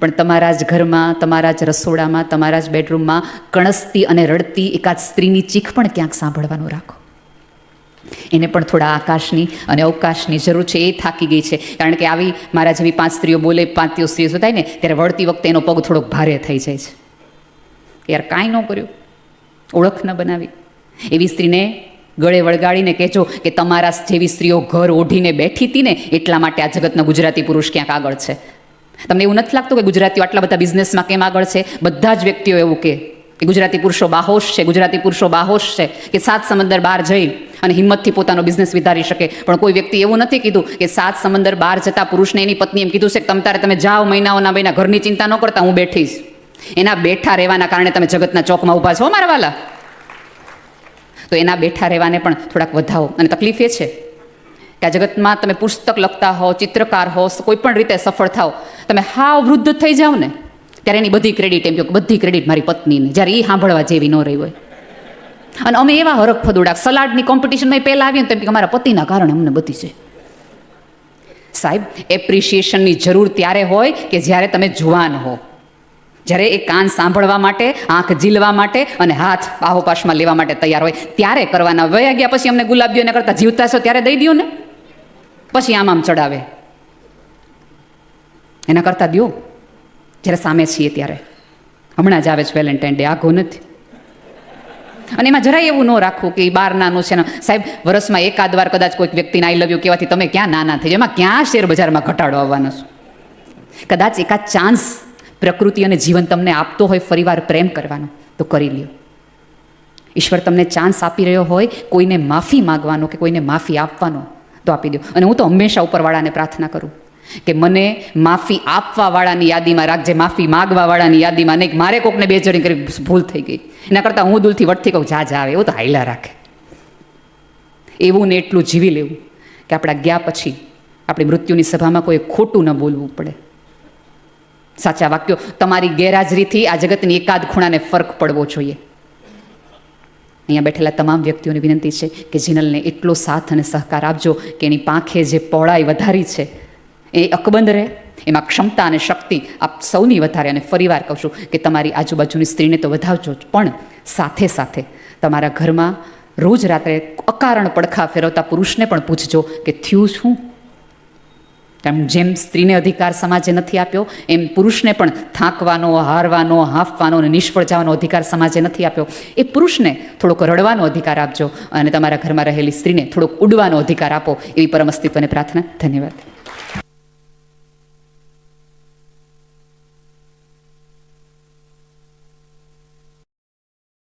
પણ તમારા જ ઘરમાં, તમારા જ રસોડામાં, તમારા જ બેડરૂમમાં કણસતી અને રડતી એકાદ સ્ત્રીની ચીખ પણ ક્યાંક સાંભળવાનું રાખો. એને પણ થોડા આકાશની અને અવકાશની જરૂર છે. એ થાકી ગઈ છે, કારણ કે આવી મારા જેવી 5 સ્ત્રીઓ બોલે, 5 સ્ત્રીઓ થાય ને ત્યારે વળતી વખતે એનો પગ થોડોક ભારે થઈ જાય છે. યાર કાંઈ ન કર્યું, ઓળખ ન બનાવી. એવી સ્ત્રીને ગળે વળગાડીને કહેજો કે તમારા જેવી સ્ત્રીઓ ઘર ઓઢીને બેઠી હતી ને એટલા માટે આ જગતનો ગુજરાતી પુરુષ ક્યાંક આગળ છે. તમને એવું નથી લાગતું કે ગુજરાતીઓ આટલા બધા બિઝનેસમાં કેમ આગળ છે? બધા જ વ્યક્તિઓ એવું કે ગુજરાતી પુરુષો બાહોશ છે, ગુજરાતી પુરુષો બાહોશ છે, કે 7 સમંદર બહાર જઈ અને હિંમતથી પોતાનો બિઝનેસ વધારી શકે. પણ કોઈ વ્યક્તિ એવું નથી કીધું કે 7 સમંદર બહાર જતા પુરુષને એની પત્ની એમ કીધું છે કે તમે જાઓ, મહિનાઓના મહિના ઘરની ચિંતા ન કરતા, હું બેઠીશ. એના બેઠા રહેવાના કારણે તમે જગતના ચોકમાં ઊભા છો મારા વાલા. તો એના બેઠા રહેવાને પણ થોડાક વધાવો. અને તકલીફ એ છે કે આ જગતમાં તમે પુસ્તક લખતા હો, ચિત્રકાર હો, કોઈ પણ રીતે સફળ થાઓ, તમે હાવ વૃદ્ધ થઈ જાઓ ને ત્યારે એની બધી ક્રેડિટ એમ કહો કે બધી ક્રેડિટ મારી પત્નીને, જ્યારે એ સાંભળવા જેવી ન રહી હોય. અને અમે એવા હરખ ફદુડા સલાડની કોમ્પિટિશનમાં પહેલાં આવીએ ને તો એમ કે મારા પતિના કારણે અમને બધી છે. સાહેબ, એપ્રિશિએશનની જરૂર ત્યારે હોય કે જ્યારે તમે જુવાન હો, જ્યારે એ કાન સાંભળવા માટે, આંખ ઝીલવા માટે અને હાથ બાહોપાશમાં લેવા માટે તૈયાર હોય ત્યારે કરવાના. વયા ગયા પછી અમને ગુલાબીઓ ને કરતા જીવતા છો ત્યારે દઈ દો ને, પછી આમ ચડાવે. એના કરતાં દો જ્યારે સામે છીએ ત્યારે. હમણાં જ આવે છે વેલેન્ટાઇન ડે, આઘો નથી. અને એમાં જરાય એવું ન રાખવું કે બાર નાનું છે ને. સાહેબ, વર્ષમાં એકાદ વાર કદાચ કોઈક વ્યક્તિને આઈ લવ યુ કહેવાથી તમે ક્યાં નાના થઈ જાય? એમાં ક્યાં શેર બજારમાં ઘટાડો આવવાનો છે? કદાચ એકાદ ચાન્સ પ્રકૃતિ અને જીવન તમને આપતો હોય ફરીવાર પ્રેમ કરવાનો, તો કરી લ્યો. ઈશ્વર તમને ચાન્સ આપી રહ્યો હોય કોઈને માફી માગવાનો કે કોઈને માફી આપવાનો, તો આપી દો. અને હું તો હંમેશા ઉપરવાળાને પ્રાર્થના કરું કે મને માફી આપવાવાળાની યાદીમાં રાખજે, માફી માગવાવાળાની યાદીમાં નહીં. મારે કોકને બેજરી કરી ભૂલ થઈ ગઈ, એના કરતાં હું દિલથી વટથી કહું જા આવે, એવું તો હાઈલા રાખે. એવું ને એટલું જીવી લેવું કે આપણા ગયા પછી આપણી મૃત્યુની સભામાં કોઈ ખોટું ન બોલવું પડે. સાચા વાક્યો. તમારી ગેરહાજરીથી આ જગતની એકાદ ખૂણાને ફરક પડવો જોઈએ. અહીંયા બેઠેલા તમામ વ્યક્તિઓની વિનંતી છે કે જીનલને એટલો સાથ અને સહકાર આપજો કે એની પાંખે જે પહોળાઈ વધારી છે એ અકબંધ રહે, એમાં ક્ષમતા અને શક્તિ આપ સૌની વધારે. અને ફરીવાર કહું છું કે તમારી આજુબાજુની સ્ત્રીને તો વધાવજો જ, પણ સાથે સાથે તમારા ઘરમાં રોજ રાત્રે અકારણ પડખા ફેરવતા પુરુષને પણ પૂછજો કે થયું શું. જેમ સ્ત્રીને અધિકાર સમાજે નથી આપ્યો, એમ પુરુષને પણ થાકવાનો, હારવાનો, હાંફવાનો અને નિષ્ફળ જવાનો અધિકાર સમાજે નથી આપ્યો. એ પુરુષને થોડોક રડવાનો અધિકાર આપજો અને તમારા ઘરમાં રહેલી સ્ત્રીને થોડોક ઉડવાનો અધિકાર આપો. એવી પરમ અસ્તિત્વને પ્રાર્થના. ધન્યવાદ.